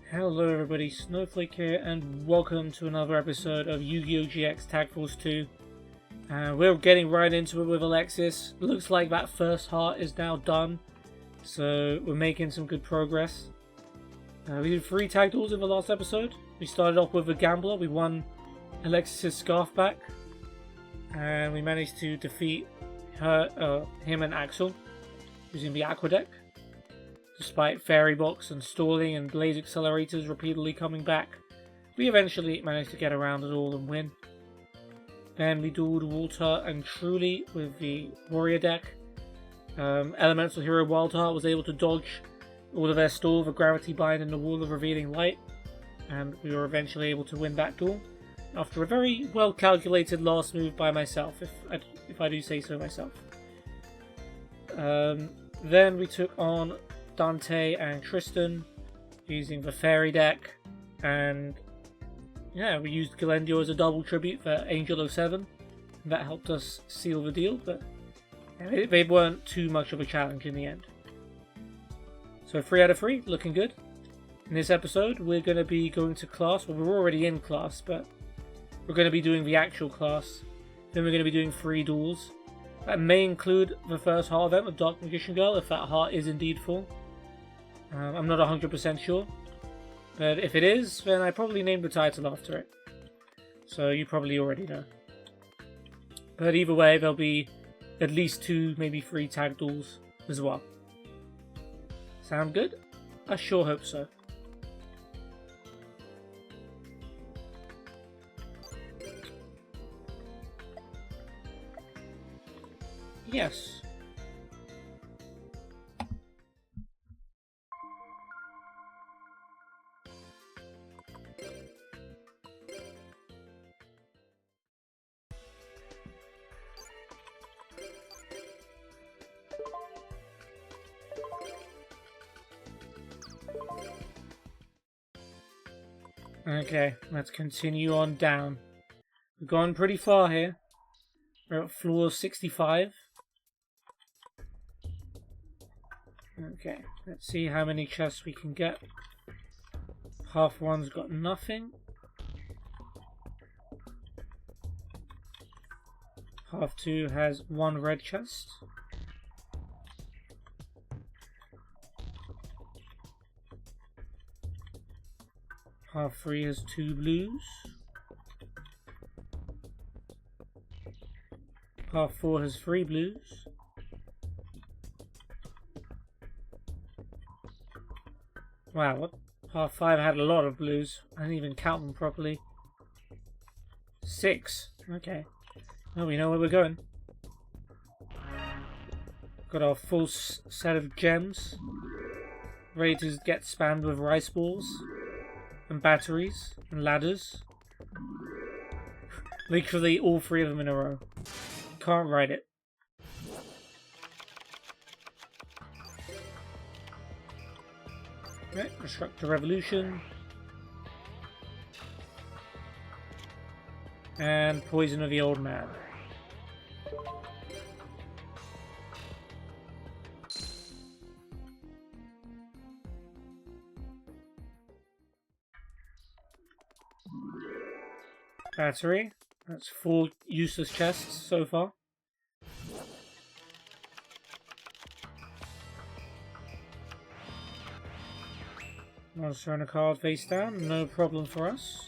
Hello everybody, Snowflake here, and welcome to another episode of Yu-Gi-Oh! GX Tag Force 2. We're getting right into it with Alexis. Looks like that first heart is now done, so we're making some good progress. We did 3 tag duels in the last episode. We started off with a Gambler, we won Alexis' scarf back, and we managed to defeat him and Axel using the Aqua deck. Despite Fairy Box and stalling and Blaze Accelerators repeatedly coming back, we eventually managed to get around it all and win. Then we dueled Walter and Truly with the Warrior deck. Elemental Hero Wildheart was able to dodge all of their stall with a Gravity Bind and the Wall of Revealing Light, and we were eventually able to win that duel after a very well calculated last move by myself, if I do say so myself. Then we took on Dante and Tristan using the Fairy deck, and yeah, we used Galendio as a double tribute for Angel 07. That helped us seal the deal, but they weren't too much of a challenge in the end. So 3 out of 3, looking good. In this episode, we're going to be going to class. Well, we're already in class, but we're going to be doing the actual class. Then we're going to be doing 3 duels. That may include the first heart event with Dark Magician Girl, if that heart is indeed full. I'm not 100% sure, but if it is, then I probably named the title after it. So you probably already know. But either way, there'll be at least 2, maybe 3 tag duels as well. Sound good? I sure hope so. Yes. Okay, let's continue on down. We've gone pretty far here. We're at floor 65. Okay, let's see how many chests we can get. Half one's got nothing. Half 2 has 1 red chest. Half 3 has 2 blues. Half 4 has 3 blues. Wow, what? Half 5 had a lot of blues. I didn't even count them properly. 6. Okay. Well, we know where we're going. Got our full set of gems. Ready to get spammed with rice balls. And batteries. And ladders. Literally all 3 of them in a row. Can't write it. Right, Destructor Revolution. And Poison of the Old Man. Battery. That's 4 useless chests so far. Monster and a card face down, no problem for us.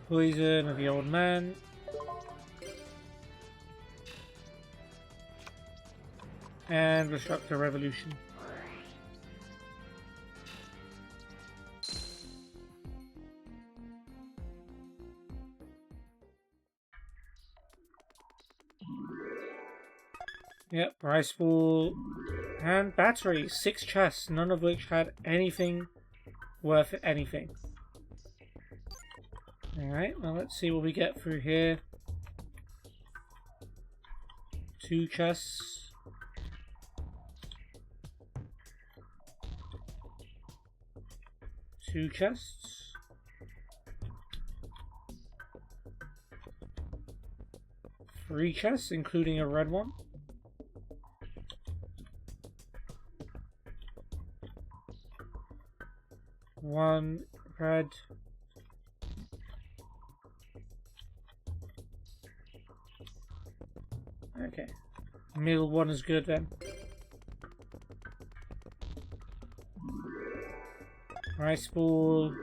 Poison of the Old Man. And Destructor Revolution. Yep, rice ball and battery. 6 chests, none of which had anything worth anything. Alright, well let's see what we get through here. 2 chests. Two chests. 3 chests, including a red one. 1 red. Okay. Middle one is good then. Rice ball.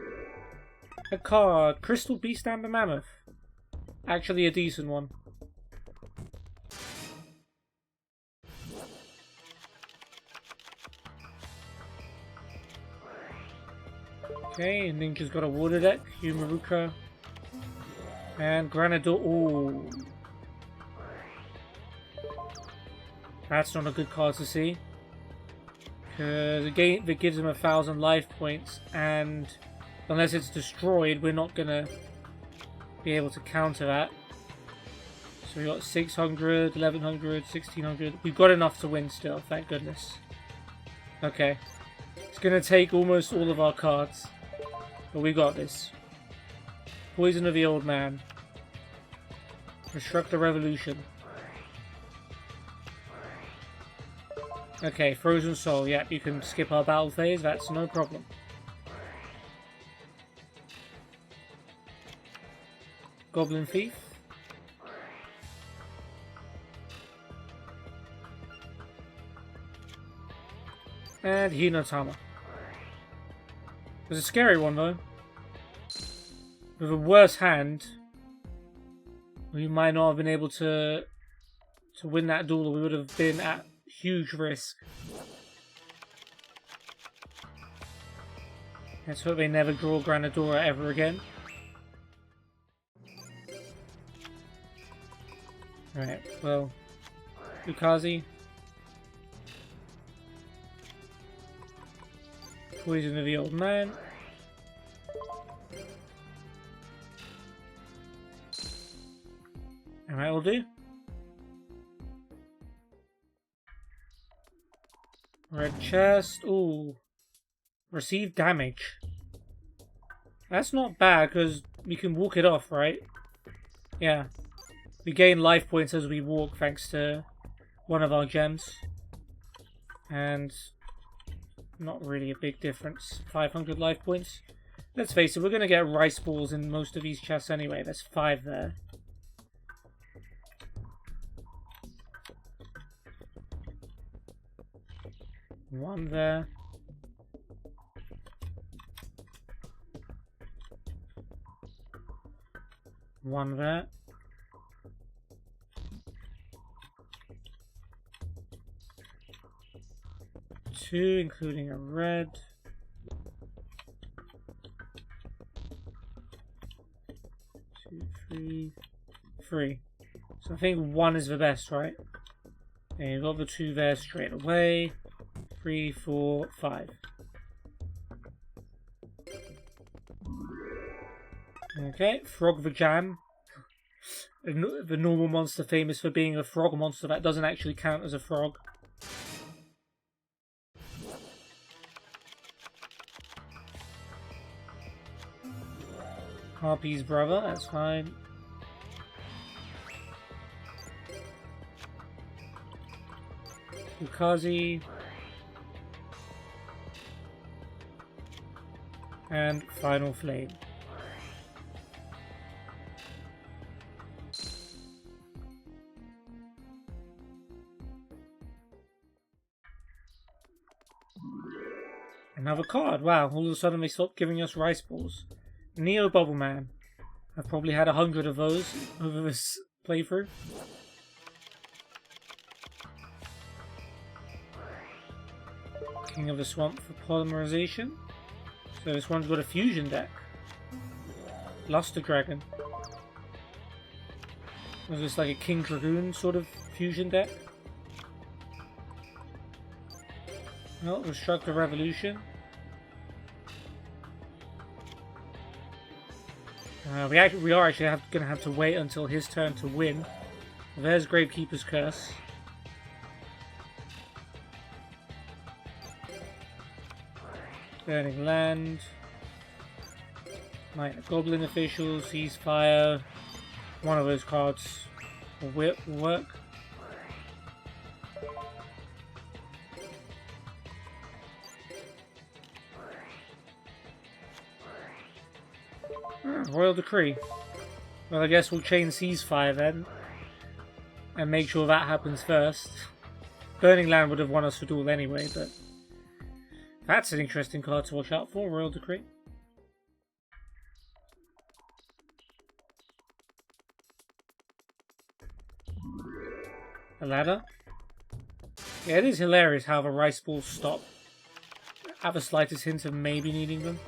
A card. Crystal Beast and the Mammoth. Actually a decent one. Okay, Ninja's got a water deck. Yumaruka. And Granador. Ooh. That's not a good card to see. Because a game that gives him 1,000 life points, and unless it's destroyed, we're not gonna be able to counter that. So we got 600, 1100, 1600. We've got enough to win still, thank goodness. Okay. It's gonna take almost all of our cards. But we got this. Poison of the Old Man. Construct the Revolution. Okay, Frozen Soul. Yep, you can skip our battle phase. That's no problem. Goblin Thief. And Hinotama. It was a scary one though. With a worse hand, we might not have been able to win that duel. We would have been at huge risk. Let's hope they never draw Granadora ever again. Alright, well, Lucazi. Poison of the Old Man. Alright, will do. Red chest. Ooh. Receive damage. That's not bad, because we can walk it off, right? Yeah. We gain life points as we walk, thanks to one of our gems. And not really a big difference. 500 life points. Let's face it, we're going to get rice balls in most of these chests anyway. There's 5 there. One there. One there. Two, including a red. Two, three. Three. So I think one is the best, right? And you've got the 2 there straight away. 3, 4, 5. Okay, Frog the Jam. The normal monster famous for being a frog monster that doesn't actually count as a frog. Harpy's brother, that's fine. Lucazi. And Final Flame. Another card. Wow, all of a sudden they stopped giving us rice balls. Neo Bubble Man. I've probably had 100 of those over this playthrough. King of the Swamp for polymerization. So this one's got a fusion deck. Luster Dragon. Was this like a King Dragoon sort of fusion deck? No, Restruct the Revolution. We are actually going to have to wait until his turn to win. There's Gravekeeper's Curse. Burning Land. Might of Goblin Official, Ceasefire. One of those cards will work. Royal Decree. Well, I guess we'll chain ceasefire then. And make sure that happens first. Burning Land would have won us for duel anyway, but... That's an interesting card to watch out for, Royal Decree. A ladder. Yeah, it is hilarious how the rice balls stop. Have the slightest hint of maybe needing them.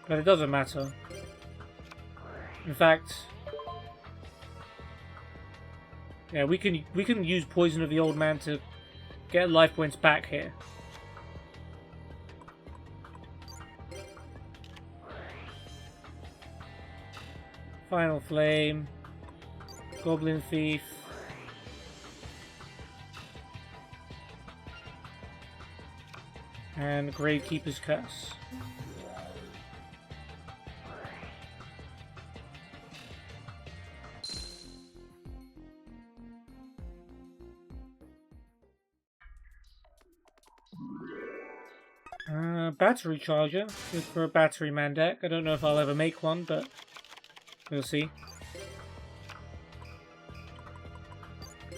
But it doesn't matter. In fact... Yeah, we can use Poison of the Old Man to get life points back here. Final Flame. Goblin Thief. And Gravekeeper's Curse. Battery Charger. Good for a Battery Man deck. I don't know if I'll ever make one, but we'll see.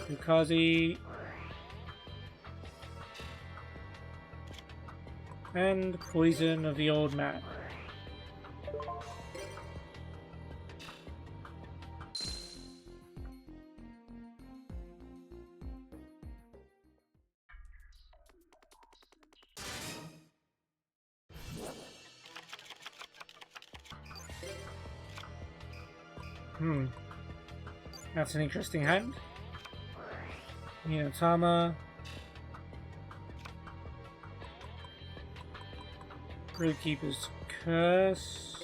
Ukazi. And Poison of the Old Man. That's an interesting hand. Tama. Gravekeeper's Curse.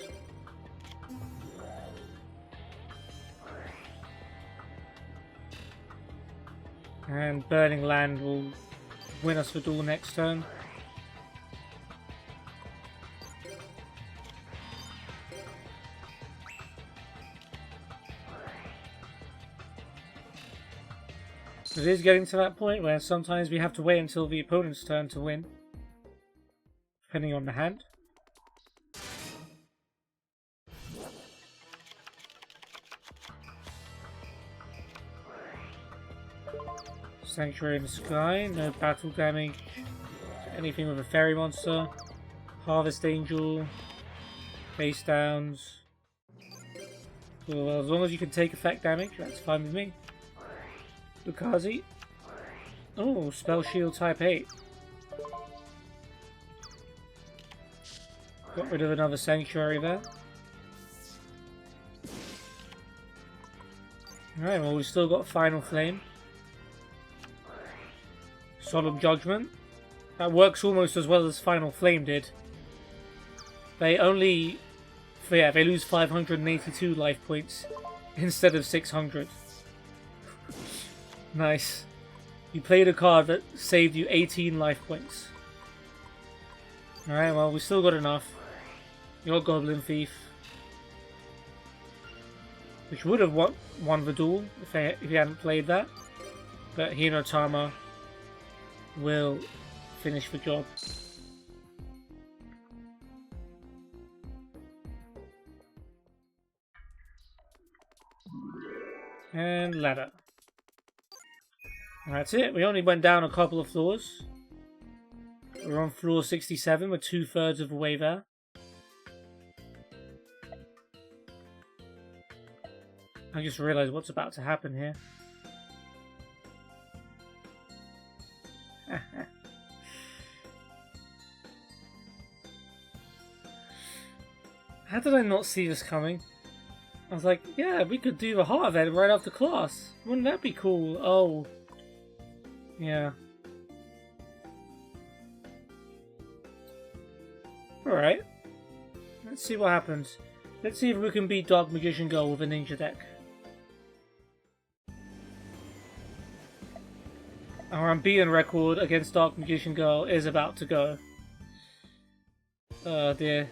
And Burning Land will win us the duel next turn. It is getting to that point where sometimes we have to wait until the opponent's turn to win. Depending on the hand. Sanctuary in the Sky, no battle damage. Anything with a fairy monster. Harvest Angel. Face downs. Cool, well, as long as you can take effect damage, that's fine with me. Lucazi. Oh, Spell Shield type 8. Got rid of another Sanctuary there. Alright, well, we've still got Final Flame. Solemn Judgment. That works almost as well as Final Flame did. They only... Yeah, they lose 582 life points instead of 600. Nice. You played a card that saved you 18 life points. Alright, well, we still got enough. Your Goblin Thief. Which would have won the duel if he hadn't played that. But Hinotama will finish the job. And ladder. And that's it. We only went down a couple of floors. We're on floor 67. We're 2/3 of the way there. I just realised what's about to happen here. How did I not see this coming? I was like, yeah, we could do the heart event right after class. Wouldn't that be cool? Oh. Yeah. Alright. Let's see what happens. Let's see if we can beat Dark Magician Girl with a ninja deck. Our unbeaten record against Dark Magician Girl is about to go. Oh dear.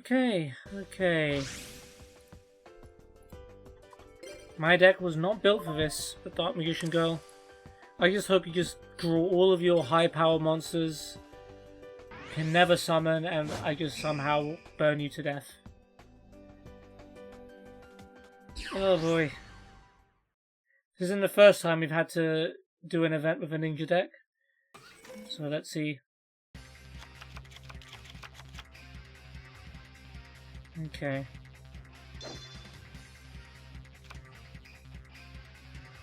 Okay, okay. My deck was not built for this, but Dark Magician Girl. I just hope you just draw all of your high power monsters, can never summon, and I just somehow burn you to death. Oh boy. This isn't the first time we've had to do an event with a ninja deck. So let's see. Okay.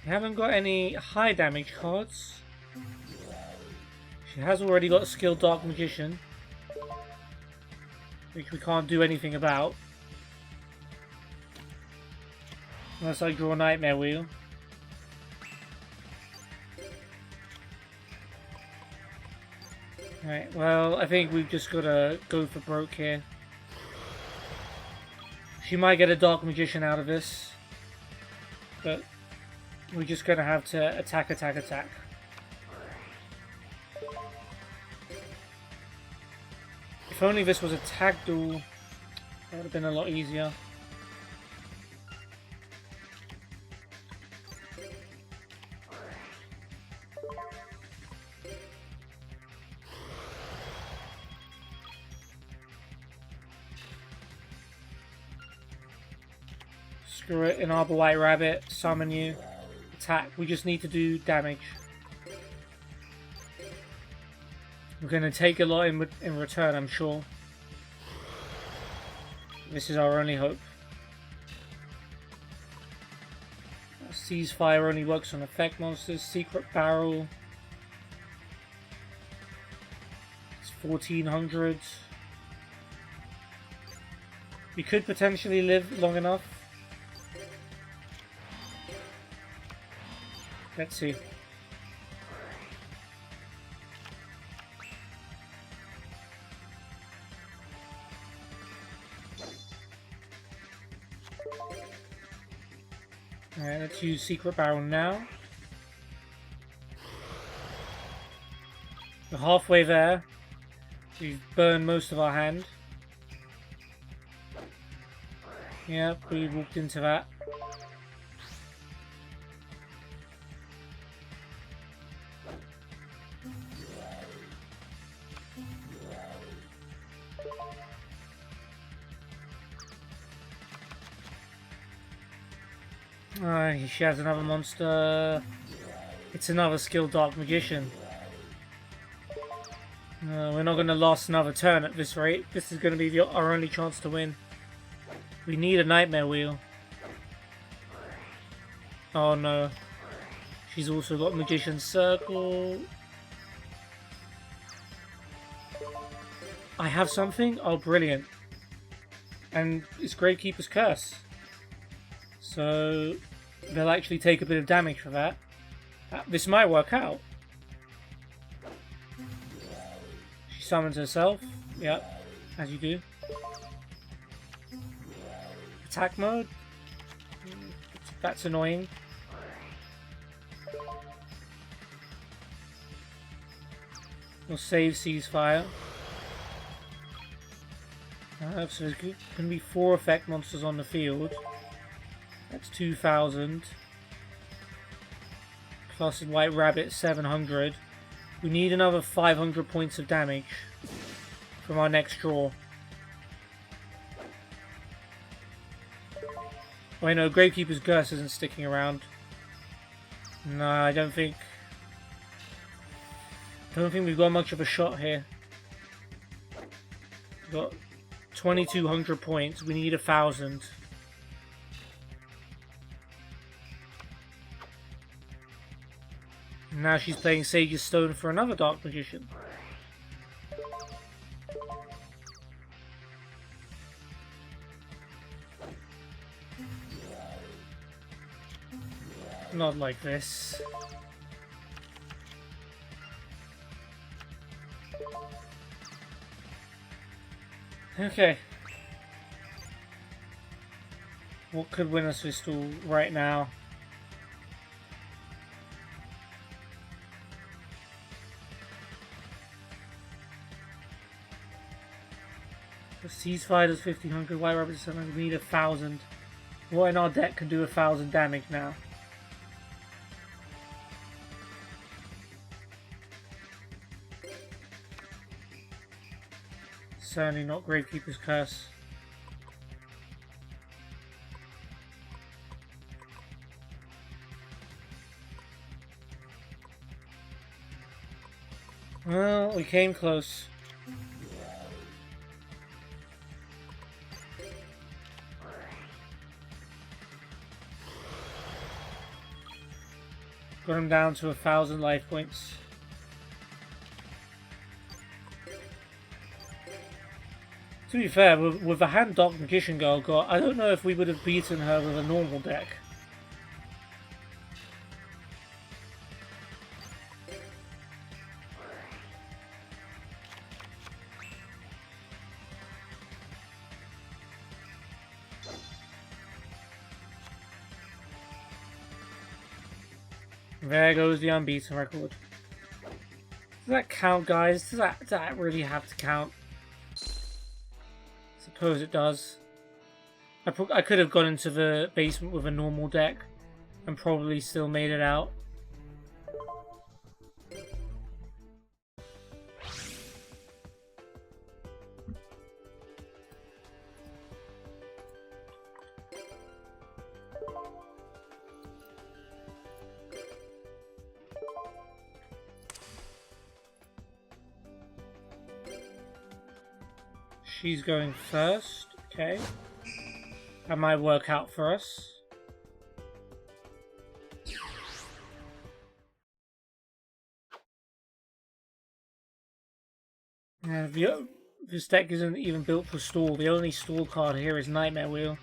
We haven't got any high damage cards. She has already got Skill Dark Magician, which we can't do anything about. Unless I draw Nightmare Wheel. Right, well, I think we've just got to go for broke here. She might get a Dark Magician out of this, but we're just going to have to attack, attack, attack. If only this was a tag duel, that would have been a lot easier. Screw it, an Arbor White Rabbit, summon you, attack. We just need to do damage. We're going to take a lot in return, I'm sure. This is our only hope. Ceasefire only works on effect monsters. Secret Barrel. It's 1400. We could potentially live long enough. Let's see. Alright, let's use Secret Barrel now. We're halfway there. We've burned most of our hand. Yep, we walked into that. She has another monster. It's another skilled Dark Magician. We're not going to last another turn at this rate. This is going to be our only chance to win. We need a Nightmare Wheel. Oh no. She's also got Magician's Circle. I have something? Oh, brilliant. And it's Gravekeeper's Curse. So they'll actually take a bit of damage for that. This might work out. She summons herself. Yep, as you do. Attack mode. That's annoying. We'll save Ceasefire. So there's going to be 4 effect monsters on the field. That's 2,000. Plus White Rabbit 700. We need another 500 points of damage from our next draw. Wait, no, Gravekeeper's Curse isn't sticking around. No, I don't think we've got much of a shot here. We've got 2,200 points. We need 1,000. Now she's playing Sage's Stone for another Dark Magician. Not like this. Okay. What could win us this duel right now? Ceasefire does 1500, White Rabbit does 700, we need 1000. What in our deck can do 1000 damage now? Certainly not Gravekeeper's Curse. Well, we came close. Got him down to 1000 life points. To be fair, with the hand Dark Magician Girl got, I don't know if we would have beaten her with a normal deck. There goes the unbeaten record. Does that count, guys? Does that really have to count? Suppose it does. I could have gone into the basement with a normal deck and probably still made it out. She's going first, okay. That might work out for us. This deck isn't even built for stall. The only stall card here is Nightmare Wheel.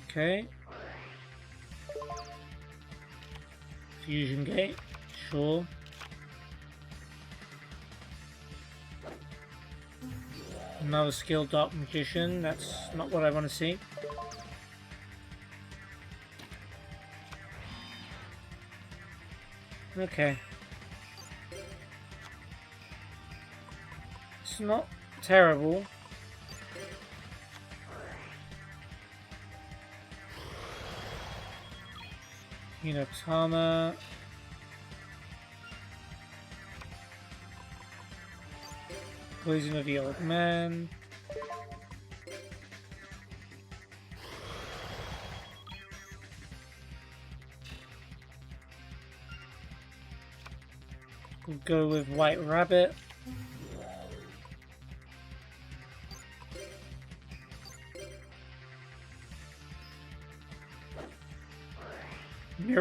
Okay. Fusion Gate, sure. Another skilled Dark Magician, that's not what I want to see. Okay. It's not terrible. Hinotama. Poison of the Old Man. We'll go with White Rabbit.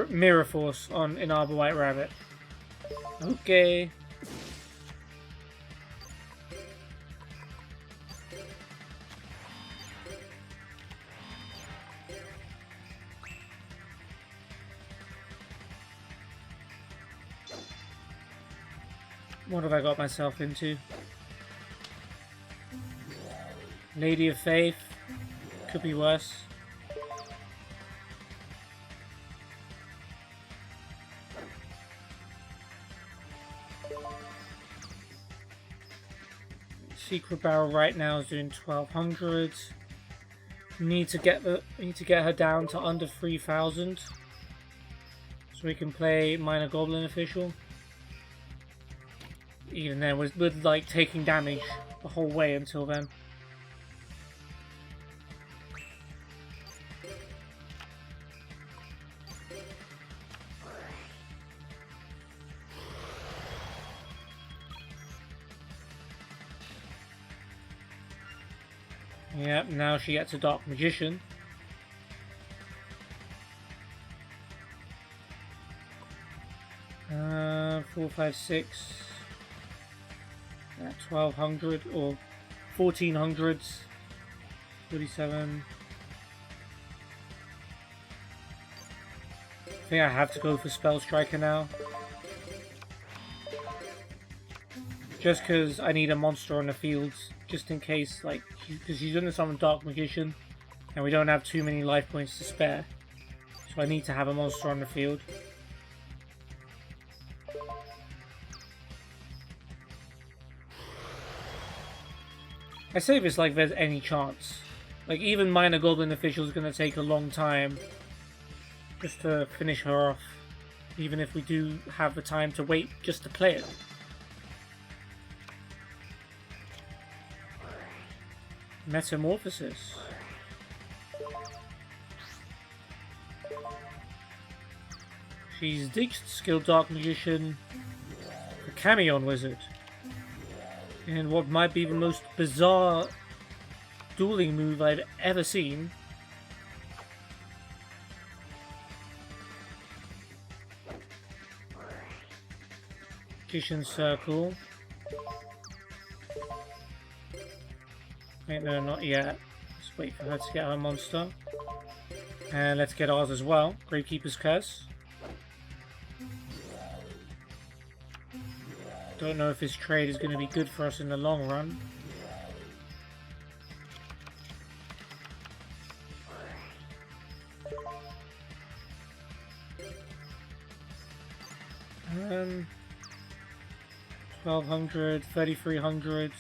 Mirror Force on Inaba White Rabbit. Okay. What have I got myself into? Lady of Faith. Could be worse. Secret Barrel right now is doing 1200. Need to get her down to under 3000 so we can play Minor Goblin Official. Even then, we're like taking damage the whole way until then. Yep, now she gets a Dark Magician. Uh, 4, 5, 6. 1200 or 1400s. 47. I think I have to go for Spell Striker now. Just because I need a monster on the field, just in case, like, because she's going to summon Dark Magician, and we don't have too many life points to spare. So I need to have a monster on the field. I say this like there's any chance. Like, even Minor Goblin Official is going to take a long time just to finish her off. Even if we do have the time to wait just to play it. Metamorphosis. She's Ditched Skill Dark Magician, the Camion Wizard. And what might be the most bizarre dueling move I've ever seen. Magician Circle. Wait, no, not yet. Let's wait for her to get her monster. And let's get ours as well. Gravekeeper's Curse. Don't know if this trade is going to be good for us in the long run. Um, 1200, 3300.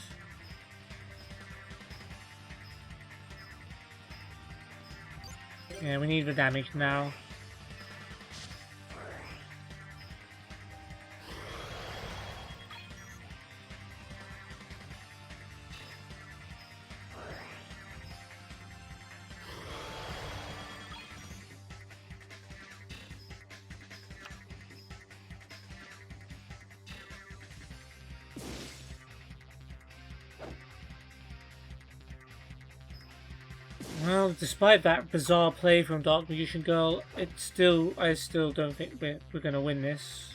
Yeah, we need the damage now. Well, despite that bizarre play from Dark Magician Girl, I still don't think we're gonna win this.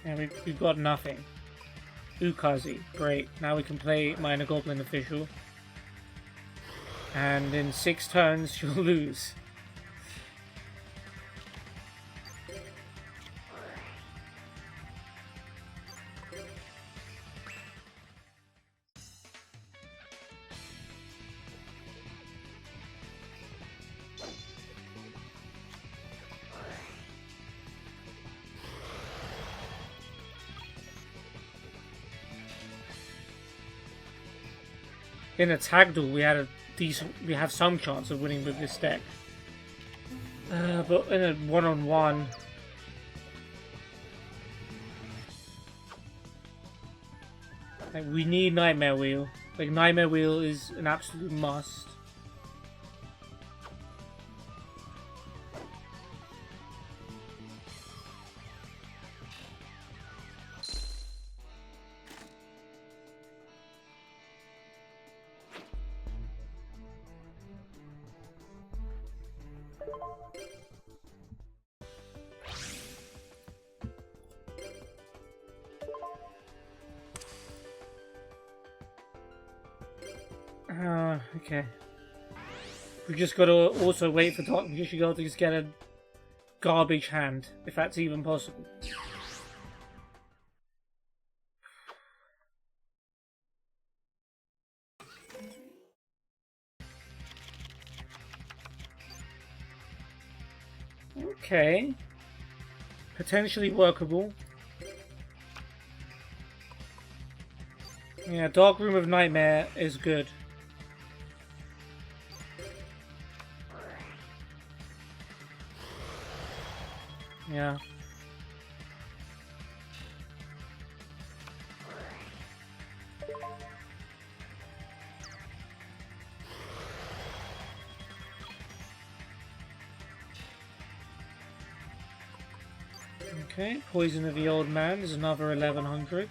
And we've got nothing. Ukazi, great. Now we can play Minor Goblin Official. And in 6 turns, she'll lose. In a tag duel, we have some chance of winning with this deck. But in a one-on-one, like, we need Nightmare Wheel. Like, Nightmare Wheel is an absolute must. Okay. We just got to also wait for Dark Magician Girl to just get a garbage hand, if that's even possible. Okay. Potentially workable. Yeah, Dark Room of Nightmare is good. Yeah. Okay, Poison of the Old Man is another 1100.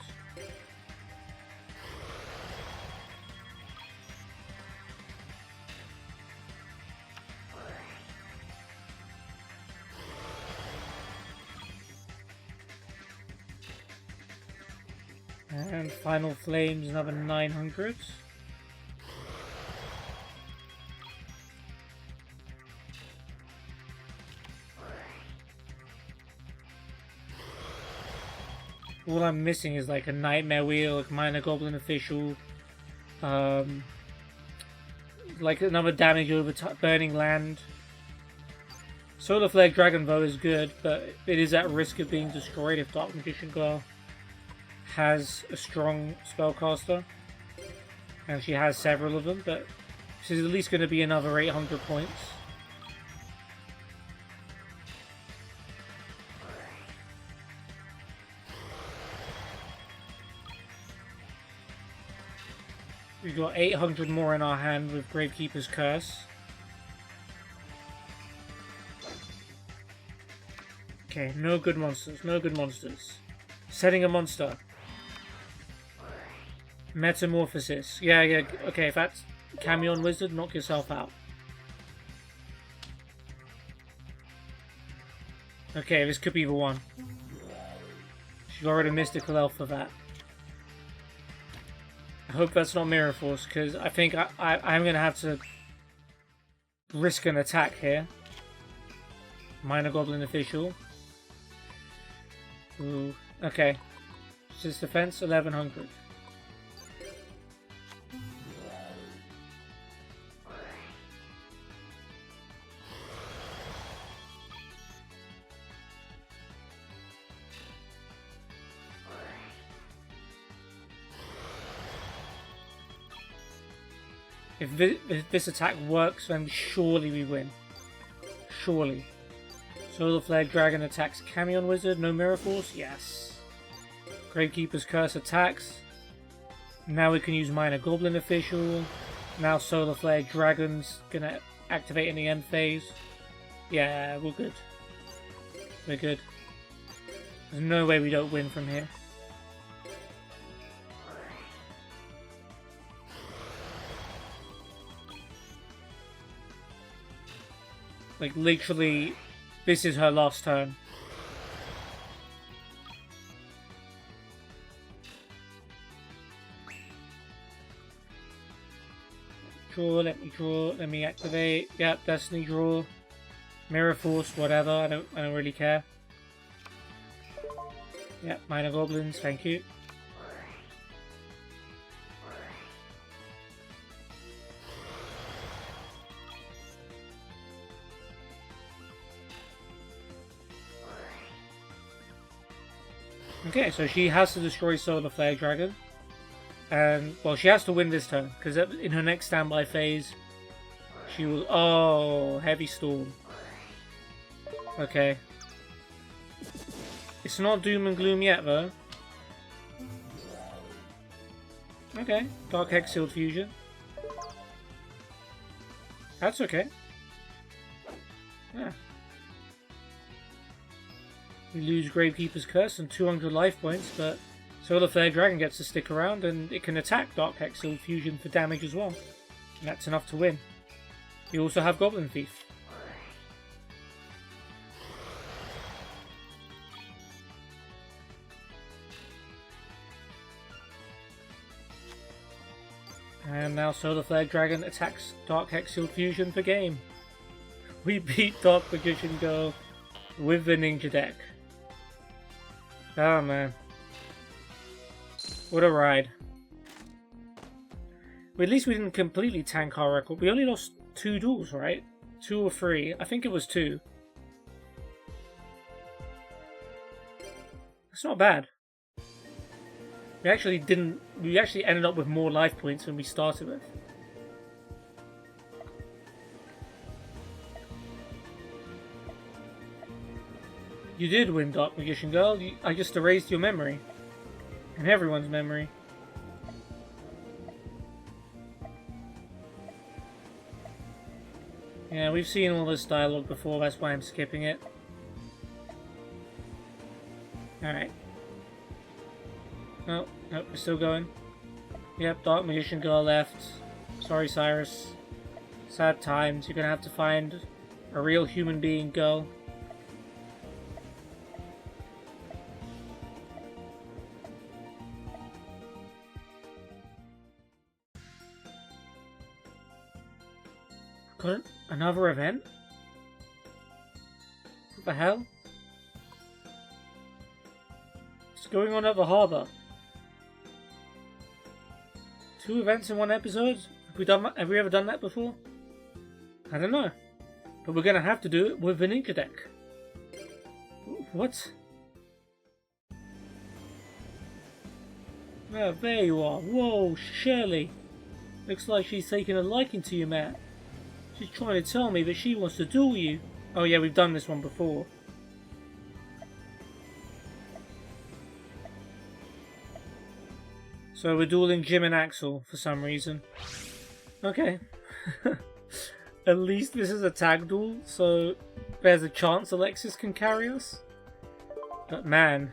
And Final Flames, another 900. All I'm missing is like a Nightmare Wheel, like Minor Goblin Official, like another damage over Burning Land. Solar Flare Dragon though is good, but it is at risk of being destroyed if Dark Magician Girl has a strong spellcaster. And she has several of them, but she's at least going to be another 800 points. We've got 800 more in our hand with Gravekeeper's Curse. Okay, no good monsters, no good monsters. Setting a monster. Metamorphosis. Yeah, okay, if that's Camion Wizard, knock yourself out. Okay, this could be the one. She got rid of Mystical Elf for that. I hope that's not Mirror Force, because I think I'm going to have to risk an attack here. Minor Goblin Official. Ooh, okay. She's defense 1100. If this attack works, then surely we win. Surely. Solar Flare Dragon attacks Camion Wizard, no Mirror Force? Yes. Gravekeeper's Curse attacks. Now we can use Minor Goblin Official. Now Solar Flare Dragon's gonna activate in the end phase. Yeah, we're good. We're good. There's no way we don't win from here. Like, literally, this is her last turn. Draw, let me activate. Yep, Destiny draw. Mirror Force, whatever, I don't really care. Yep, Minor Goblins, thank you. Okay, so she has to destroy Solar Flare Dragon. And, well, she has to win this turn, because in her next standby phase, she will... Oh, Heavy Storm. Okay. It's not Doom and Gloom yet, though. Okay, Dark Hex Sealed Fusion. That's okay. Yeah. We lose Gravekeeper's Curse and 200 life points, but Solar Flare Dragon gets to stick around and it can attack Dark Hex Sealed Fusion for damage as well. And that's enough to win. You also have Goblin Thief. And now Solar Flare Dragon attacks Dark Hex Sealed Fusion for game. We beat Dark Magician Girl with the Ninja deck. Oh man. What a ride. Well, at least we didn't completely tank our record. We only lost 2 duels, right? 2 or 3. I think it was 2. That's not bad. We actually ended up with more life points than we started with. You did win, Dark Magician Girl. I just erased your memory. And everyone's memory. Yeah, we've seen all this dialogue before, that's why I'm skipping it. Alright. Oh, nope, we're still going. Yep, Dark Magician Girl left. Sorry, Cyrus. Sad times. You're gonna have to find a real human being girl. Got another event? What the hell? What's going on at the harbour? 2 events in 1 episode? Have we ever done that before? I don't know. But we're gonna have to do it with a ninja deck. What? Oh, there you are. Whoa, Shirley. Looks like she's taking a liking to you, Matt. She's trying to tell me that she wants to duel you. Oh yeah, we've done this one before. So we're dueling Jim and Axel for some reason. Okay. At least this is a tag duel, so there's a chance Alexis can carry us. But man.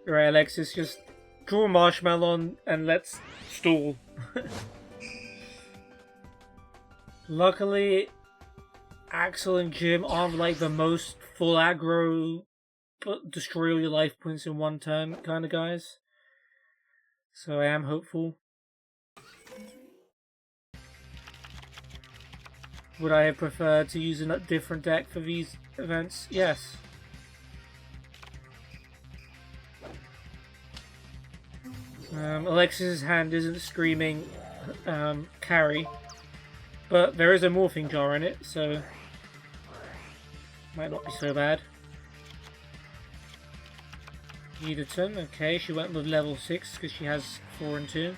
Right, Alexis, just draw a marshmallow and let's stall. Luckily, Axel and Jim aren't like the most full aggro, but destroy all your life points in one turn kind of guys. So I am hopeful. Would I have preferred to use a different deck for these events? Yes. Alexis's hand isn't screaming carry, but there is a morphing jar in it, so might not be so bad. Edison, okay, she went with level 6 because she has 4 and 2.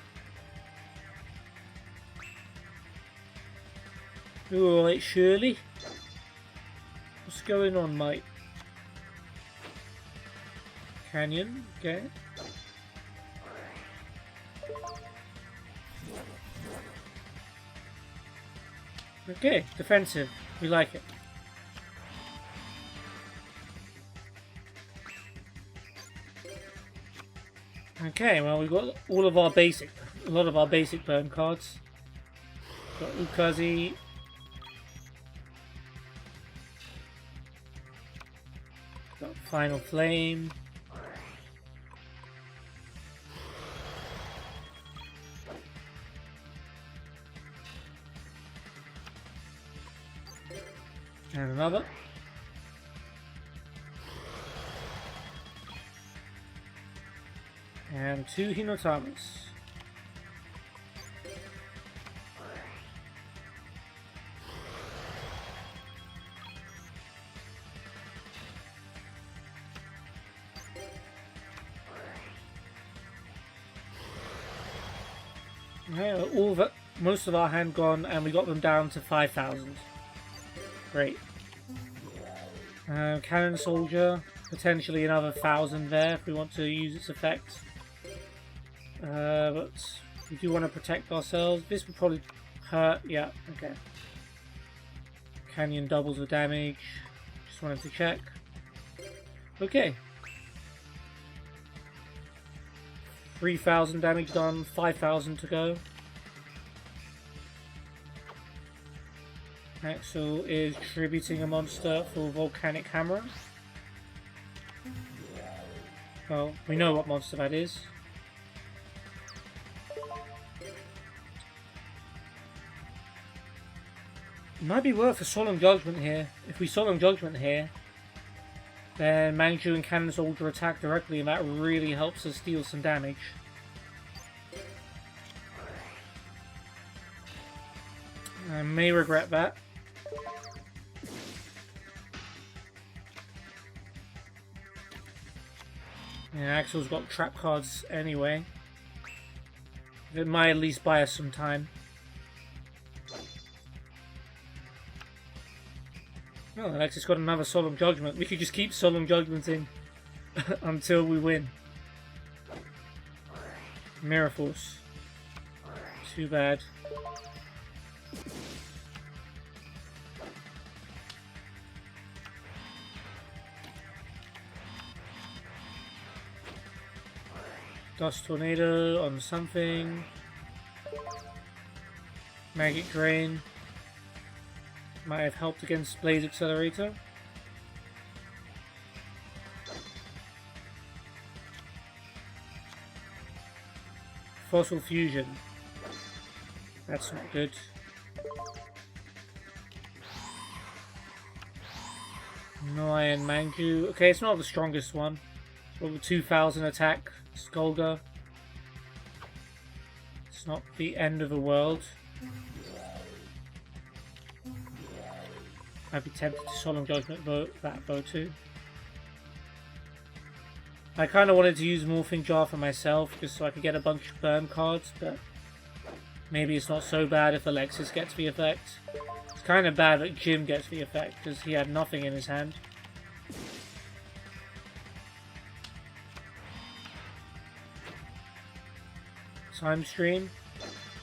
Alright, Shirley. What's going on, mate? Canyon, okay. Okay, defensive. We like it. Okay, well we've got all of our basic, a lot of our basic burn cards. Got Ukazi. Got Final Flame. And another. And 2 Hinotamas. Okay, most of our hand gone, and we got them down to 5,000. Great. Cannon Soldier, potentially another 1,000 there if we want to use its effect. But we do want to protect ourselves. This would probably hurt. Yeah, okay. Canyon doubles the damage. Just wanted to check. Okay. 3,000 damage done, 5,000 to go. Axel is tributing a monster for Volcanic Hammer. Well, we know what monster that is. It might be worth a Solemn Judgment here. If we Solemn Judgment here, then Manju and Cannon Soldier attack directly, and that really helps us deal some damage. I may regret that. Yeah, Axel's got trap cards anyway. It might at least buy us some time. Oh, Alexis got another Solemn Judgment. We could just keep Solemn Judgmenting until we win. Mirror Force. Too bad. Dust Tornado on something. Magic Drain. Might have helped against Blaze Accelerator. Fossil Fusion. That's not good. No Iron Manju. Okay, it's not the strongest one. Over 2,000 attack. Skolga. It's not the end of the world. I'd be tempted to Solemn Judgment vote that vote too. I kind of wanted to use Morphing Jar for myself, just so I could get a bunch of burn cards, but maybe it's not so bad if Alexis gets the effect. It's kind of bad that Jim gets the effect, because he had nothing in his hand. Time Stream.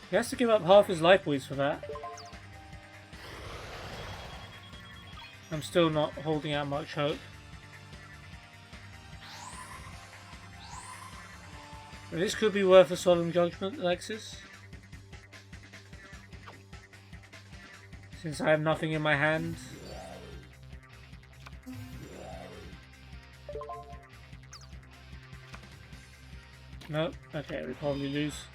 He has to give up half his life points for that. I'm still not holding out much hope. But this could be worth a Solemn Judgment, Alexis. Since I have nothing in my hand. Nope. Okay, we probably lose.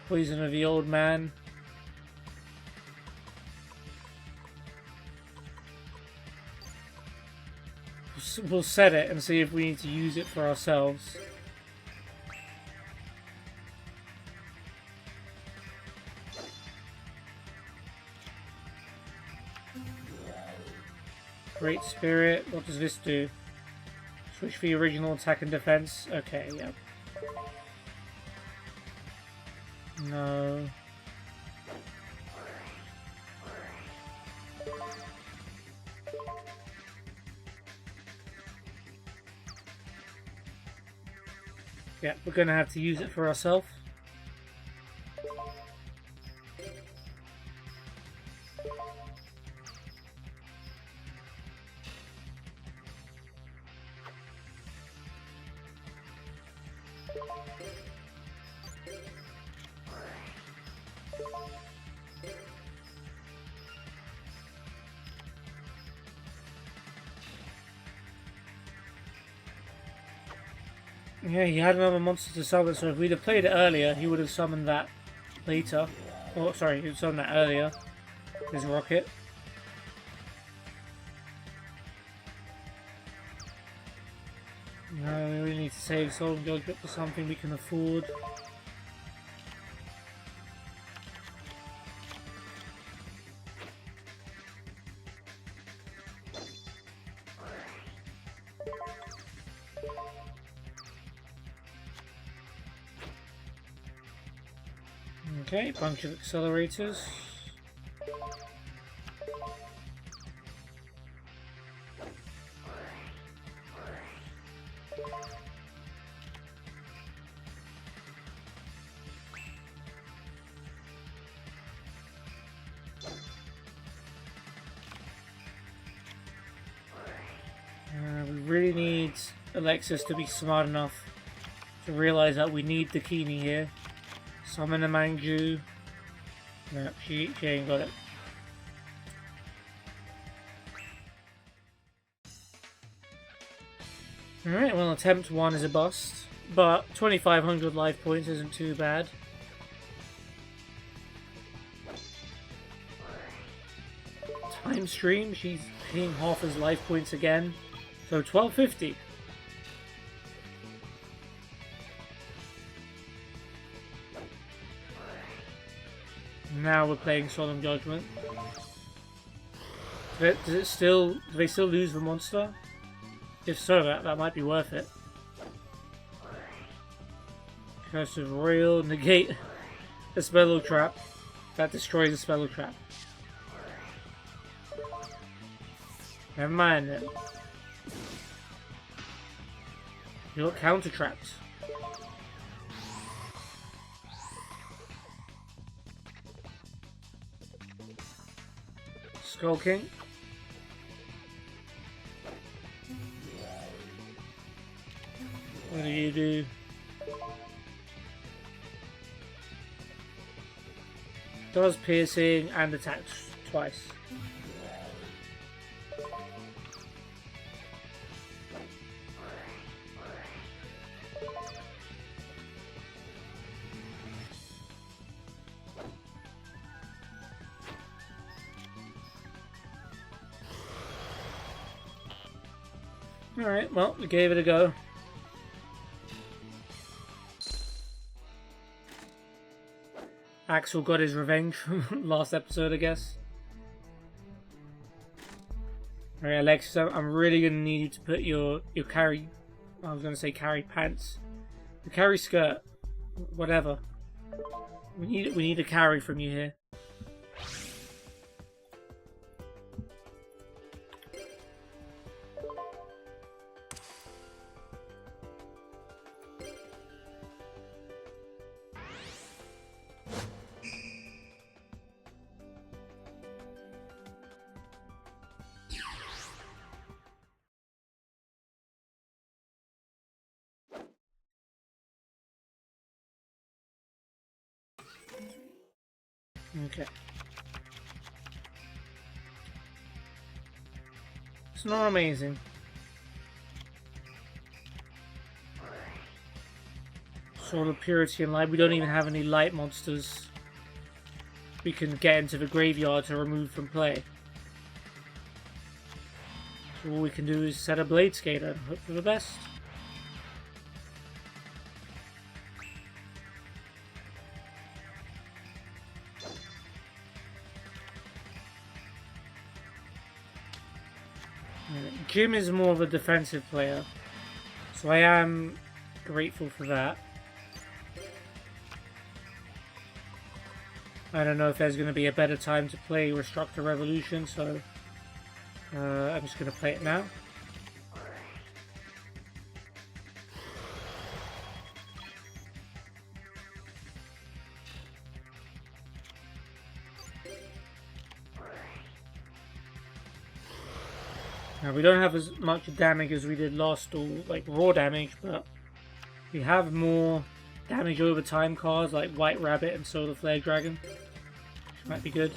Poison of the Old Man. We'll set it and see if we need to use it for ourselves. Great Spirit. What does this do? Switch the original attack and defense. Okay, yep. No. Yeah, we're gonna have to use it for ourselves. Yeah, he had another monster to summon, so if we'd have played it earlier, he would have summoned that later. Oh, sorry, he would have summoned that earlier. His rocket. No, we really need to save Solemn Judgment for something we can afford. Okay, bunch of accelerators. We really need Alexis to be smart enough to realize that we need the Kini here. Summon a Mangju. No, she ain't got it. Alright, well, attempt 1 is a bust, but 2,500 life points isn't too bad. Time Stream, she's paying half his life points again, so 1,250. Now we're playing Solemn Judgment. Do they still lose the monster? If so, that might be worth it. Curse of Royal, negate the Spello Trap. That destroys the Spello Trap. Never mind then. You got counter trapped. Skull King. What do you do? Does piercing and attacks twice. Alright, well, we gave it a go. Axel got his revenge from last episode, I guess. Alright, Alexis, I'm really gonna need you to put your carry... I was gonna say carry pants. The carry skirt. Whatever. We need a carry from you here. Okay. It's not amazing. Sword of Purity and Light. We don't even have any light monsters we can get into the graveyard to remove from play. So all we can do is set a Blade Skater and hope for the best. Jim is more of a defensive player, so I am grateful for that. I don't know if there's going to be a better time to play Restructor Revolution, so I'm just going to play it now. Now we don't have as much damage as we did last, or like raw damage, but we have more damage over time cards like White Rabbit and Solar Flare Dragon, which might be good.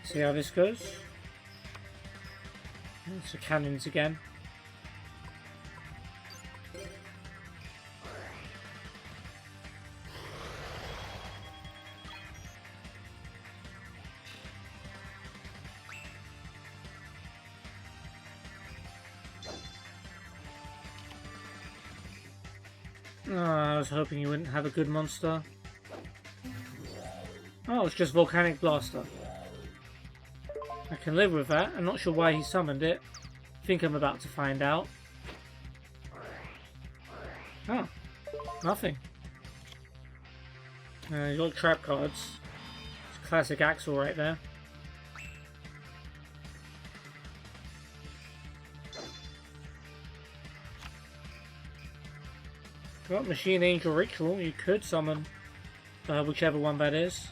See how this goes. It's the cannons again. I was hoping you wouldn't have a good monster. Oh, it's just Volcanic Blaster. I can live with that. I'm not sure why he summoned it. I think I'm about to find out. Oh, nothing. You got trap cards. It's classic Axel right there. Got Machine Angel Ritual. You could summon whichever one that is.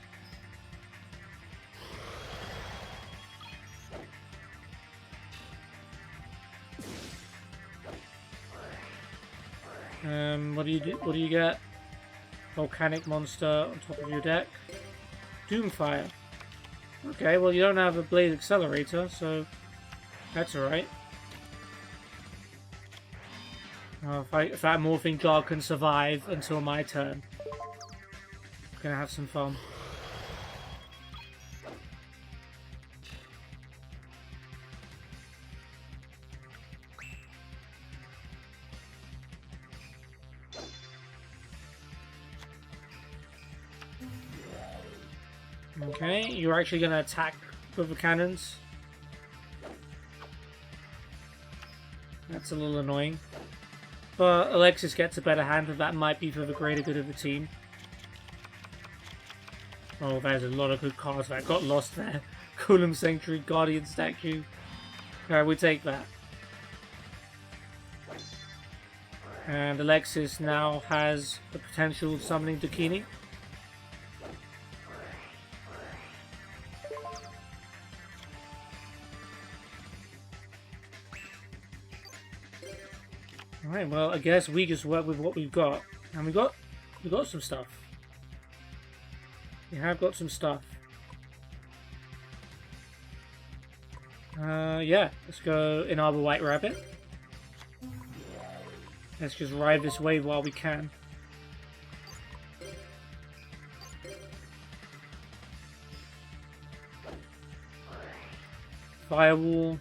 What do you do? What do you get? Volcanic monster on top of your deck. Doomfire. Okay, well you don't have a Blaze Accelerator, so that's alright. If that Morphing Jar can survive until my turn, I'm gonna have some fun. Okay, you're actually gonna attack with the cannons. That's a little annoying. But Alexis gets a better hand, and that might be for the greater good of the team. Oh, there's a lot of good cards that got lost there. Golem Sanctuary, Guardian Statue. Alright, we take that. And Alexis now has the potential of summoning Dakini. Alright, well, I guess we just work with what we've got. And we got some stuff. We have got some stuff. Yeah, let's go Inaba White Rabbit. Let's just ride this wave while we can. Firewall.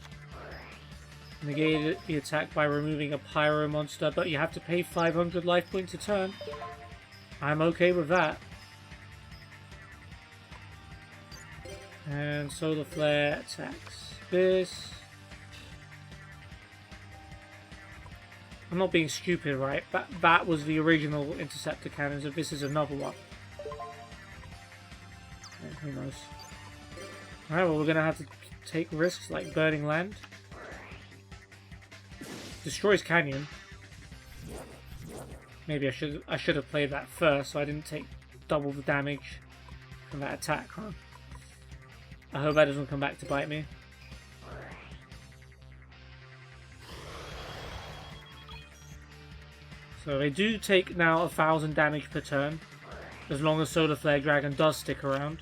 Negate the attack by removing a pyro monster, but you have to pay 500 life points a turn. I'm okay with that. And Solar Flare attacks this. I'm not being stupid, right? That was the original Interceptor Cannons, and this is another one. Who knows? Alright, well, we're gonna have to take risks like Burning Land. Destroys Canyon. Maybe I should have played that first, so I didn't take double the damage from that attack, huh? I hope that doesn't come back to bite me. So they do take now 1000 damage per turn, as long as Solar Flare Dragon does stick around.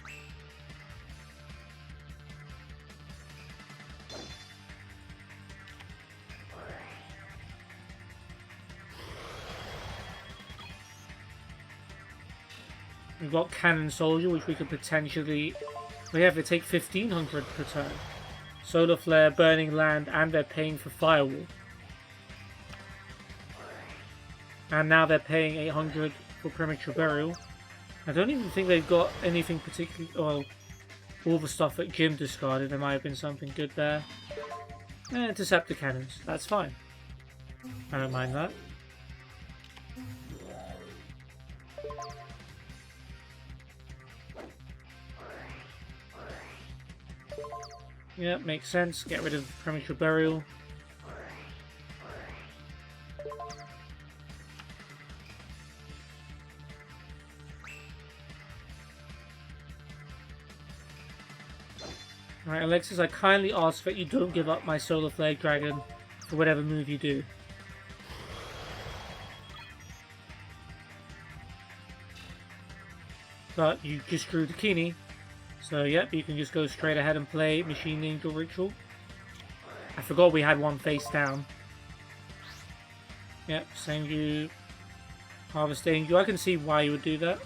We've got Cannon Soldier, which we could potentially... We have to take 1500 per turn. Solar Flare, Burning Land, and they're paying for Firewall. And now they're paying 800 for Premature Burial. I don't even think they've got anything particularly... Well, all the stuff that Jim discarded, there might have been something good there. Interceptor Cannons, that's fine. I don't mind that. Yeah, makes sense. Get rid of Premature Burial. Alright, Alexis, I kindly ask that you don't give up my Solar Flare Dragon for whatever move you do. But you just drew the Kini. So, yep, you can just go straight ahead and play Machine Angel Ritual. I forgot we had one face down. Yep, Senju, Harvest Angel. I can see why you would do that.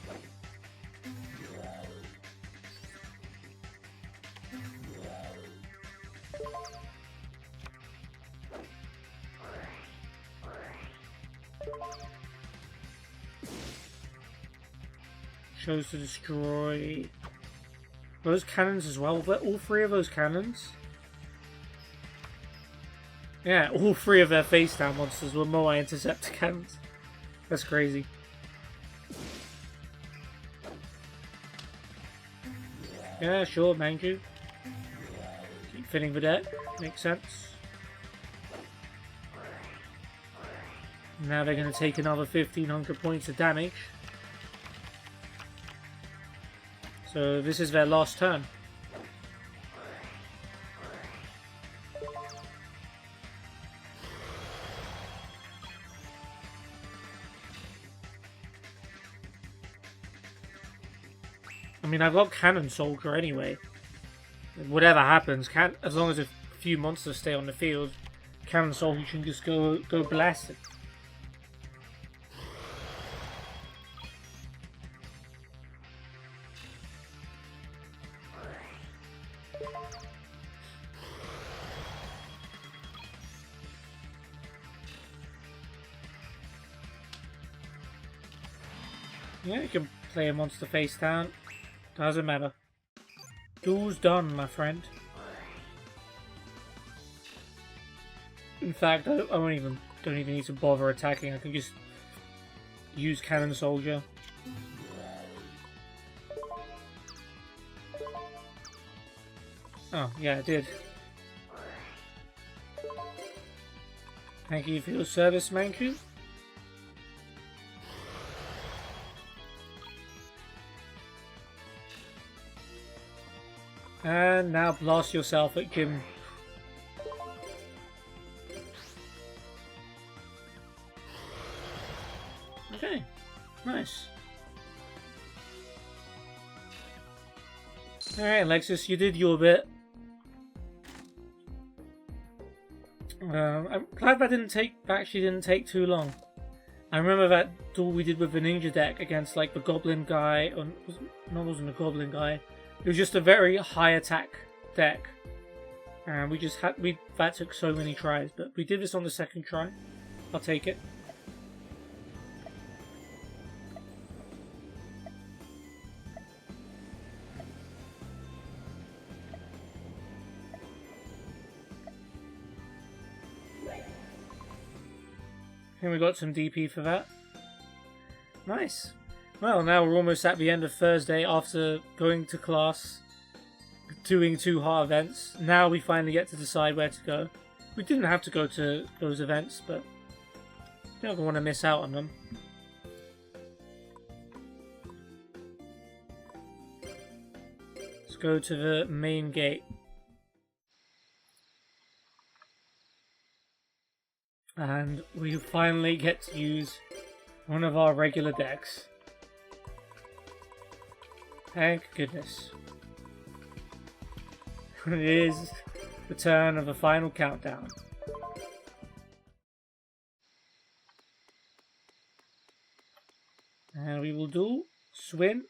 Chose to destroy... those cannons as well. But all three of those cannons? Yeah, all three of their face down monsters were Moai Interceptor cannons. That's crazy. Yeah, sure, Manju. Keep filling the deck. Makes sense. Now they're going to take another 1500 points of damage. So this is their last turn. I mean, I've got Cannon Soldier anyway. Whatever happens, as long as a few monsters stay on the field, Cannon Soldier can just go blasting. Yeah, you can play a monster face down. Doesn't matter. Duel's done, my friend. In fact, I don't even need to bother attacking. I can just use Cannon Soldier. Oh, yeah, I did. Thank you for your service, Manchu. And now blast yourself at Jim. Okay, nice. Alright, Alexis, you did your bit. I'm glad that actually didn't take too long. I remember that duel we did with the ninja deck against like the goblin guy, or no, it wasn't a goblin guy. It was just a very high attack deck, And that took so many tries, but we did this on the second try. I'll take it. And we got some DP for that. Nice. Well, now we're almost at the end of Thursday after going to class, doing 2 heart events. Now we finally get to decide where to go. We didn't have to go to those events, but I don't want to miss out on them. Let's go to the main gate. And we finally get to use one of our regular decks. Thank goodness. It is the turn of the final countdown. And we will do Swin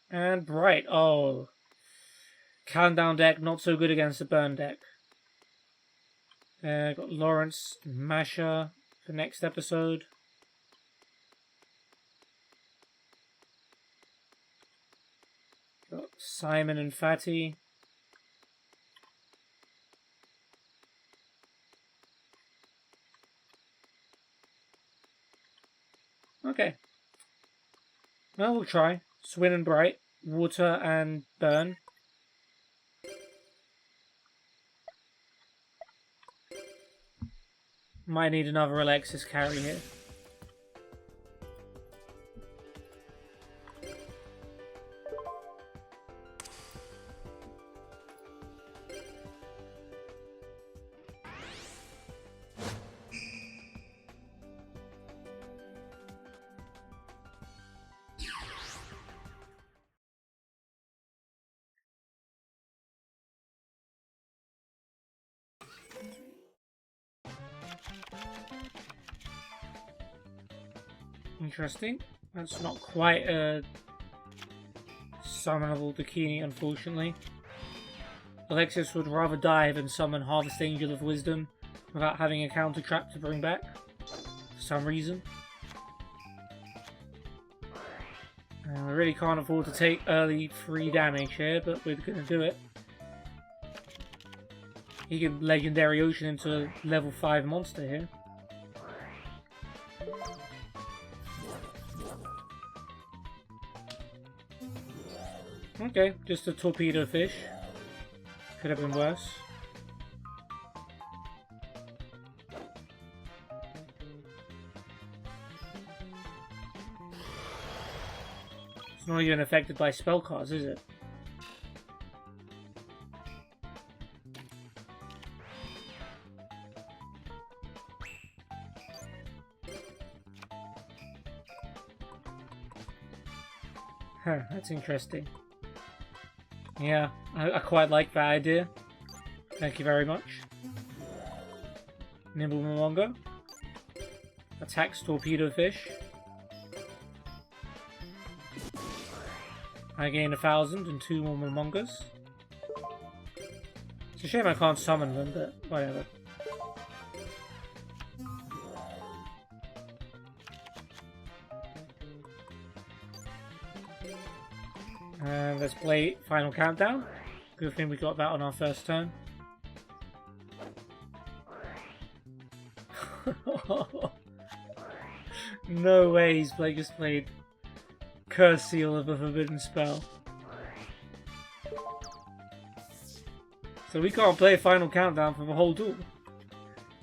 and Bright. Oh. Countdown deck, not so good against the burn deck. Got Lawrence and Masha for next episode. Got Simon and Fatty. Okay. Well, we'll try. Swin and Bright. Water and Burn. Might need another Alexis carry here. Interesting. That's not quite a summonable Dakini, unfortunately. Alexis would rather die than summon Harvest Angel of Wisdom without having a counter trap to bring back, for some reason. We really can't afford to take early free damage here, but we're going to do it. He can Legendary Ocean into a level 5 monster here. Okay, just a torpedo fish. Could have been worse. It's not even affected by spell cards, is it? Huh, that's interesting. Yeah, I quite like that idea. Thank you very much. Nimble Momongo. Attacks Torpedo Fish. I gain 1,000 and 2 more Momongas. It's a shame I can't summon them, but whatever. And let's play Final Countdown. Good thing we got that on our first turn. No way he's just played Curse Seal of a Forbidden Spell. So we can't play Final Countdown for the whole duel.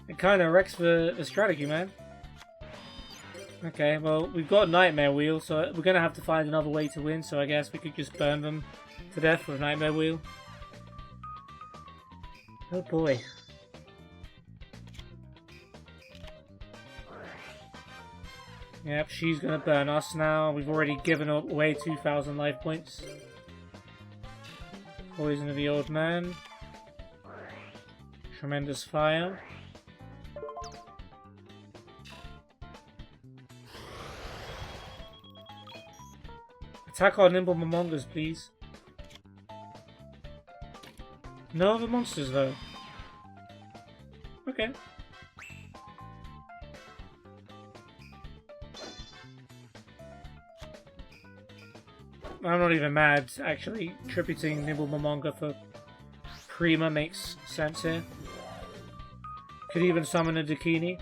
It kinda wrecks the strategy, man. Okay, well, we've got Nightmare Wheel, so we're gonna have to find another way to win, so I guess we could just burn them to death with Nightmare Wheel. Oh boy. Yep, she's gonna burn us now. We've already given away 2,000 life points. Poison of the Old Man. Tremendous Fire. Attack our Nimble Momongas, please. No other monsters, though. Okay. I'm not even mad, actually. Tributing Nimble Momonga for Prima makes sense here. Could even summon a Dakini.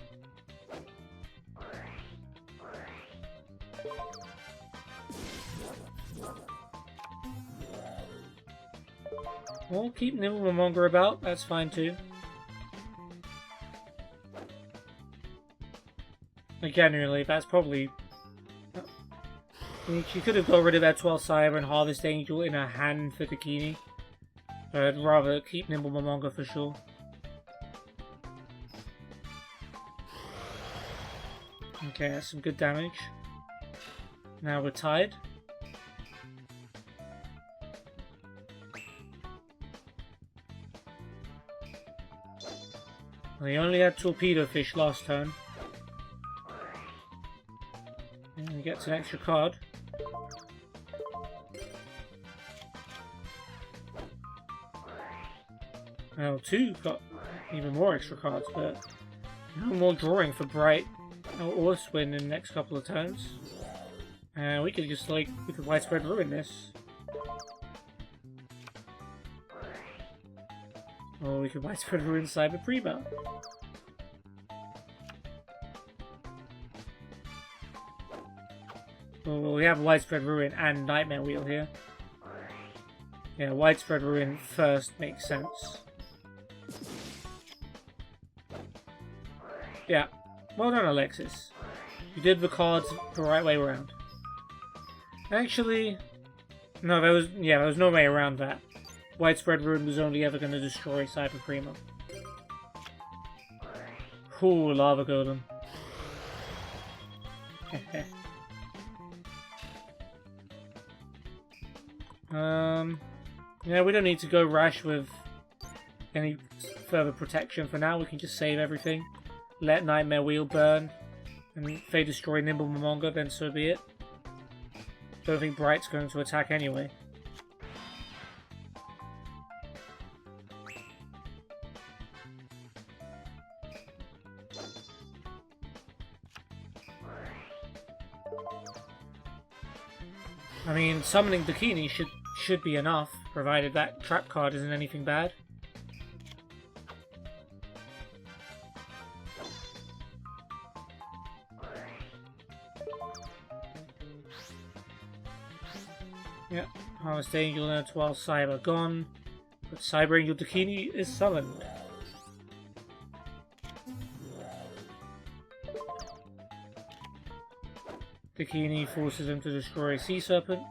Well, keep Nimble Momonga about, that's fine too. Like, generally, that's probably... She could have got rid of Etoile Cyber and Harvest Angel in her hand for Dakini. But I'd rather keep Nimble Momonga for sure. Okay, that's some good damage. Now we're tied. We only had Torpedo Fish last turn. And he gets an extra card. Well, 2 got even more extra cards, but no more drawing for Bright or Swin in the next couple of turns. And we could just, like, we could Widespread Ruin this. Or we could Widespread Ruin Cyber Prima. Well, we have Widespread Ruin and Nightmare Wheel here. Yeah, Widespread Ruin first makes sense. Yeah, well done, Alexis. You did the cards the right way around. Actually, no, there was no way around that. Widespread Ruin was only ever going to destroy Cyber Prima. Ooh, Lava Golem. Yeah, we don't need to go rash with any further protection for now. We can just save everything. Let Nightmare Wheel burn. And if they destroy Nimble Momonga, then so be it. Don't think Bright's going to attack anyway. I mean, summoning Dakini should be enough, provided that trap card isn't anything bad. Yep, Harvest Angel and Etoile Cyber gone, but Cyber Angel Dakini is summoned. Dakini forces him to destroy Sea Serpent.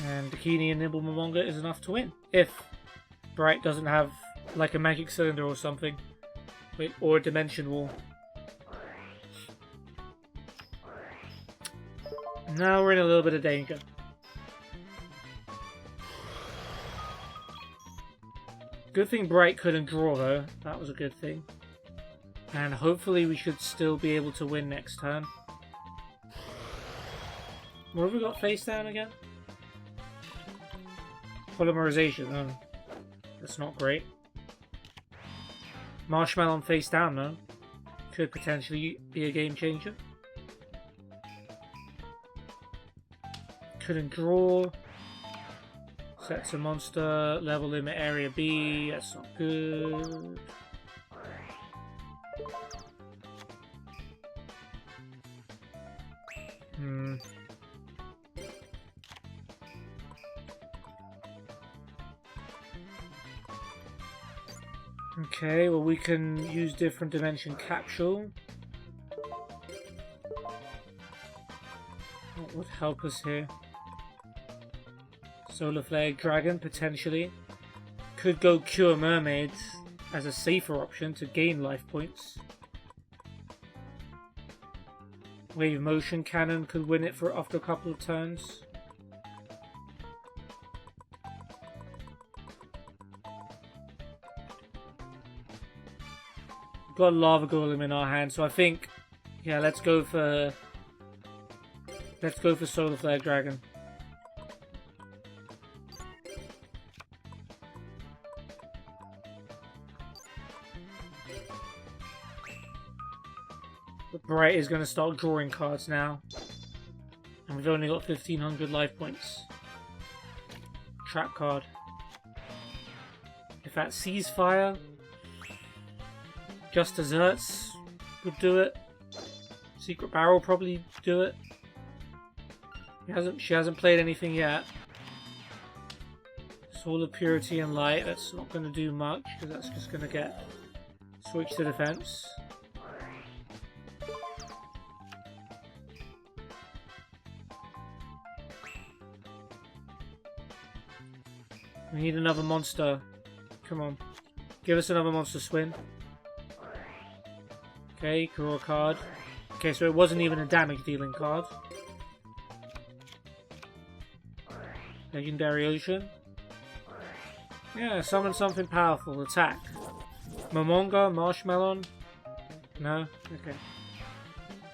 And Dakini and Nimble Momonga is enough to win. If Bright doesn't have like a Magic Cylinder or something. Or a Dimension Wall. Now we're in a little bit of danger. Good thing Bright couldn't draw though. That was a good thing. And hopefully we should still be able to win next turn. What have we got face down again? Polymerization, oh. That's not great. Marshmallow face down though. Could potentially be a game changer. Couldn't draw. Sets a monster, level limit area B, that's not good. Okay, well we can use different dimension capsule. What would help us here? Solar Flare Dragon, potentially. Could go Cure Mermaid as a safer option to gain life points. Wave Motion Cannon could win it for after a couple of turns. Got Lava Golem in our hand, so I think, yeah, let's go for Solar Flare Dragon. But Bright is going to start drawing cards now. And we've only got 1500 life points. Trap card. If that Ceasefire, Just Desserts would do it. Secret Barrel probably do it. She hasn't played anything yet. Soul of Purity and Light, that's not going to do much because that's just going to get switched to defense. We need another monster. Come on. Give us another monster swing. Okay, draw a card. Okay, so it wasn't even a damage dealing card. Legendary Ocean. Yeah, summon something powerful. Attack. Momonga, Marshmallow. No? Okay.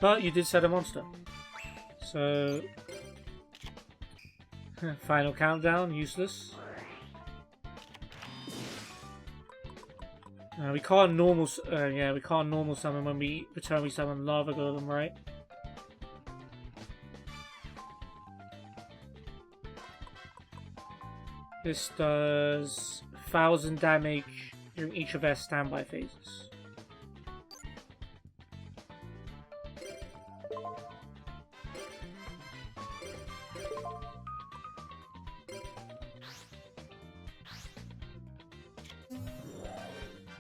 But you did set a monster. So... Final countdown, useless. We can't normal. We can't normal summon when we return. We summon Lava Golem, right? This does 1000 damage during each of their standby phases.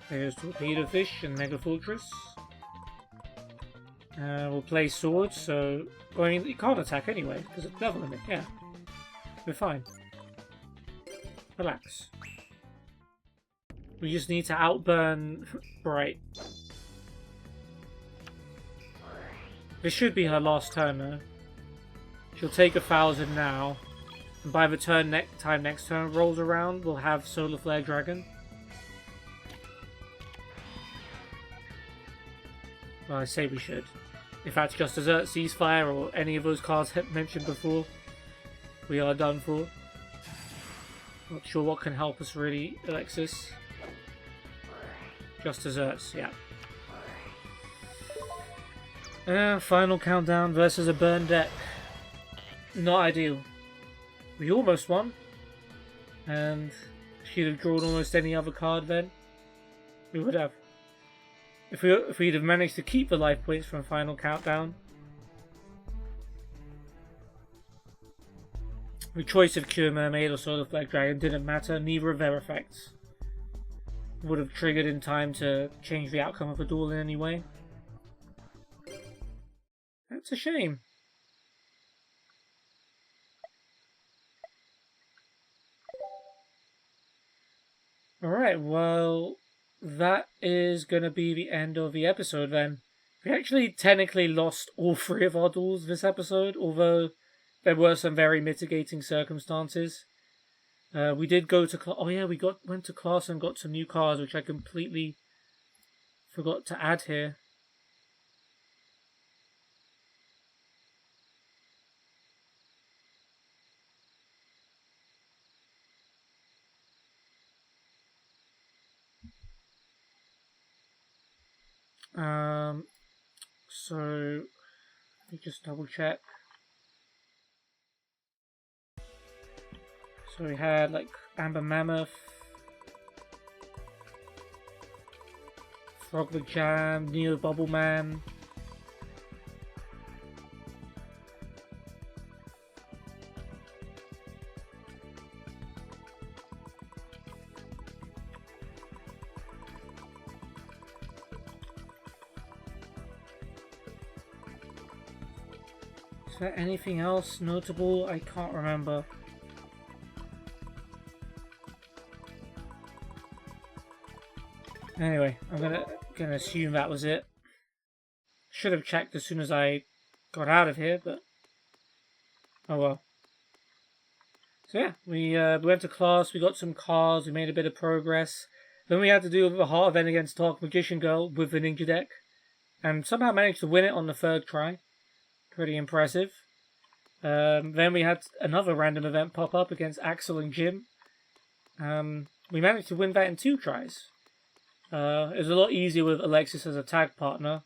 There's Torpedo Fish and Mega Fortress. We'll play Sword, so... Well, I mean, you can't attack anyway, because it's level limit, yeah. We're fine. Relax. We just need to outburn Bright. This should be her last turn, though. She'll take 1000 now, and by the time next turn rolls around, we'll have Solar Flare Dragon. Well, I say we should. If that's Just Desert, Ceasefire, or any of those cards mentioned before, we are done for. Not sure what can help us really, Alexis. Just Desserts, yeah. Final countdown versus a burn deck. Not ideal. We almost won. And if she'd have drawn almost any other card then, we would have. If we'd have managed to keep the life points from Final Countdown. The choice of Cure Mermaid or Solar Flare Dragon didn't matter, neither of their effects would have triggered in time to change the outcome of the duel in any way. That's a shame. Alright, well... that is going to be the end of the episode then. We actually technically lost all 3 of our duels this episode, although there were some very mitigating circumstances. We did go to class. Oh yeah, we went to class and got some new cards, which I completely forgot to add here. So let me just double check. So we had like Amber Mammoth, Frog the Jam, Neo Bubble Man. Is there anything else notable? I can't remember. Anyway, I'm gonna assume that was it. Should have checked as soon as I got out of here, but oh well. So yeah, we went to class, we got some cards, we made a bit of progress. Then we had to do a heart event against Dark Magician Girl with the Ninja deck, and somehow managed to win it on the 3rd try. Pretty impressive. Then we had another random event pop up against Axel and Jim. We managed to win that in 2 tries. It was a lot easier with Alexis as a tag partner.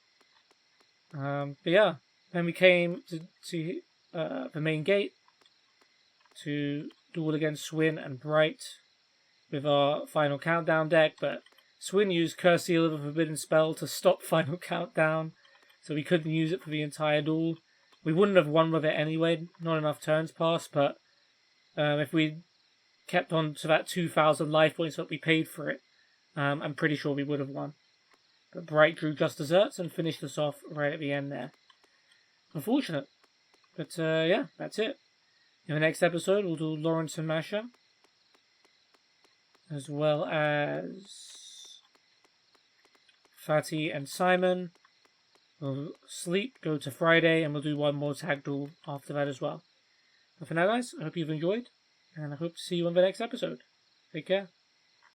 But yeah, then we came to the main gate to duel against Swin and Bright with our final countdown deck, but Swin used Curse Seal of a Forbidden Spell to stop final countdown, so we couldn't use it for the entire duel. We wouldn't have won with it anyway, not enough turns passed, but if we kept on to that 2,000 life points that we paid for it, I'm pretty sure we would have won. But Bright drew just desserts and finished us off right at the end there. Unfortunate. But yeah, that's it. In the next episode, we'll do Lawrence and Masha, as well as Fatty and Simon. We'll sleep, go to Friday, and we'll do one more tag duel after that as well. But for now, guys, I hope you've enjoyed, and I hope to see you on the next episode. Take care.